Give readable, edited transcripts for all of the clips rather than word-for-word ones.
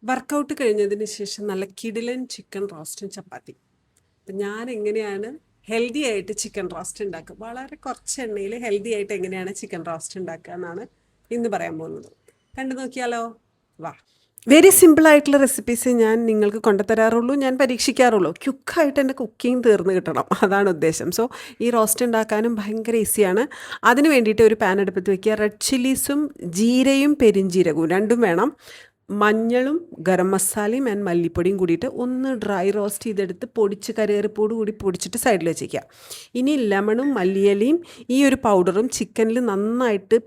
Workout കഴിഞ്ഞതിന് ശേഷം നല്ല കിടിലൻ ചിക്കൻ റോസ്റ്റും ചപ്പാത്തി. അപ്പം ഞാൻ എങ്ങനെയാണ് ഹെൽത്തി ആയിട്ട് ചിക്കൻ റോസ്റ്റ് ഉണ്ടാക്കുക, വളരെ കുറച്ച് എണ്ണയിൽ ഹെൽത്തി ആയിട്ട് എങ്ങനെയാണ് ചിക്കൻ റോസ്റ്റ് ഉണ്ടാക്കുക എന്നാണ് ഇന്ന് പറയാൻ പോകുന്നത്. കണ്ടു നോക്കിയാലോ? വാ. വെരി സിമ്പിൾ ആയിട്ടുള്ള റെസിപ്പീസ് ഞാൻ നിങ്ങൾക്ക് കൊണ്ടുതരാറുള്ളൂ, ഞാൻ പരീക്ഷിക്കാറുള്ളൂ. ക്യുക്കായിട്ട് എൻ്റെ കുക്കിംഗ് തീർന്ന് കിട്ടണം, അതാണ് ഉദ്ദേശം. സോ ഈ റോസ്റ്റ് ഉണ്ടാക്കാനും ഭയങ്കര ഈസിയാണ്. അതിന് വേണ്ടിയിട്ട് ഒരു പാൻ അടുപ്പത്ത് വയ്ക്കുക. റെഡ് ചില്ലീസും ജീരയും പെരിഞ്ജീരകവും രണ്ടും വേണം. മഞ്ഞളും ഗരം മസാലയും ആൻഡ് മല്ലിപ്പൊടിയും കൂടിയിട്ട് ഒന്ന് ഡ്രൈ റോസ്റ്റ് ചെയ്തെടുത്ത് പൊടിച്ച് കറിവേപ്പിലയോട് കൂടി പൊടിച്ചിട്ട് സൈഡിൽ വെച്ചേക്കുക. ഇനി ലെമണും മല്ലിയിലയും ഈ ഒരു പൗഡറും ചിക്കനിൽ നന്നായിട്ട്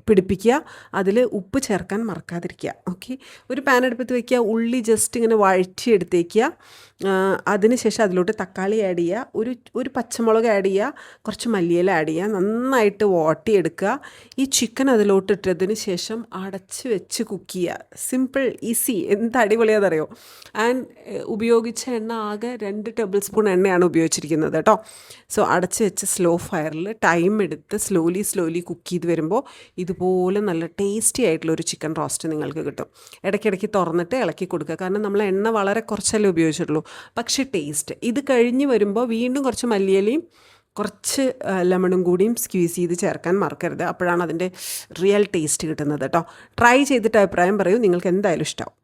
പിടിപ്പിക്കുക. അതിൽ ഉപ്പ് ചേർക്കാൻ മറക്കാതിരിക്കുക. ഓക്കെ, ഒരു പാൻ അടുപ്പത്ത് വയ്ക്കുക. ഉള്ളി ജസ്റ്റ് ഇങ്ങനെ വഴറ്റിയെടുത്തേക്കുക. അതിനുശേഷം അതിലോട്ട് തക്കാളി ആഡ് ചെയ്യുക, ഒരു പച്ചമുളക് ആഡ് ചെയ്യുക, കുറച്ച് മല്ലിയില ആഡ് ചെയ്യുക, നന്നായിട്ട് വാട്ടിയെടുക്കുക. ഈ ചിക്കൻ അതിലോട്ട് ഇട്ടതിന് ശേഷം അടച്ച് വെച്ച് കുക്ക് ചെയ്യുക. സിമ്പിൾ, ഈസി, എന്ത് അടിപൊളിയാണെന്നറിയോ. ആൻഡ് ഉപയോഗിച്ച എണ്ണ ആകെ 2 ടേബിൾ സ്പൂൺ എണ്ണയാണ് ഉപയോഗിച്ചിരിക്കുന്നത് കേട്ടോ. സോ അടച്ച് വെച്ച് സ്ലോ ഫയറിൽ ടൈം എടുത്ത് സ്ലോലി കുക്ക് ചെയ്ത് വരുമ്പോൾ ഇതുപോലെ നല്ല ടേസ്റ്റി ആയിട്ടുള്ള ഒരു ചിക്കൻ റോസ്റ്റ് നിങ്ങൾക്ക് കിട്ടും. ഇടയ്ക്കിടയ്ക്ക് തുറന്നിട്ട് ഇളക്കി കൊടുക്കുക, കാരണം നമ്മൾ എണ്ണ വളരെ കുറച്ചല്ലേ ഉപയോഗിച്ചിട്ടുള്ളൂ. പക്ഷേ ടേസ്റ്റ് ഇത് കഴിഞ്ഞ് വരുമ്പോൾ വീണ്ടും കുറച്ച് മല്ലിയിലയും കുറച്ച് ലെമണും കൂടിയും സ്ക്വീസ് ചെയ്ത് ചേർക്കാൻ മറക്കരുത്. അപ്പോഴാണ് അതിൻ്റെ റിയൽ ടേസ്റ്റ് കിട്ടുന്നത് കേട്ടോ. ട്രൈ ചെയ്തിട്ട് അഭിപ്രായം പറയൂ, നിങ്ങൾക്ക് എന്തായാലും ഇഷ്ടമാവും.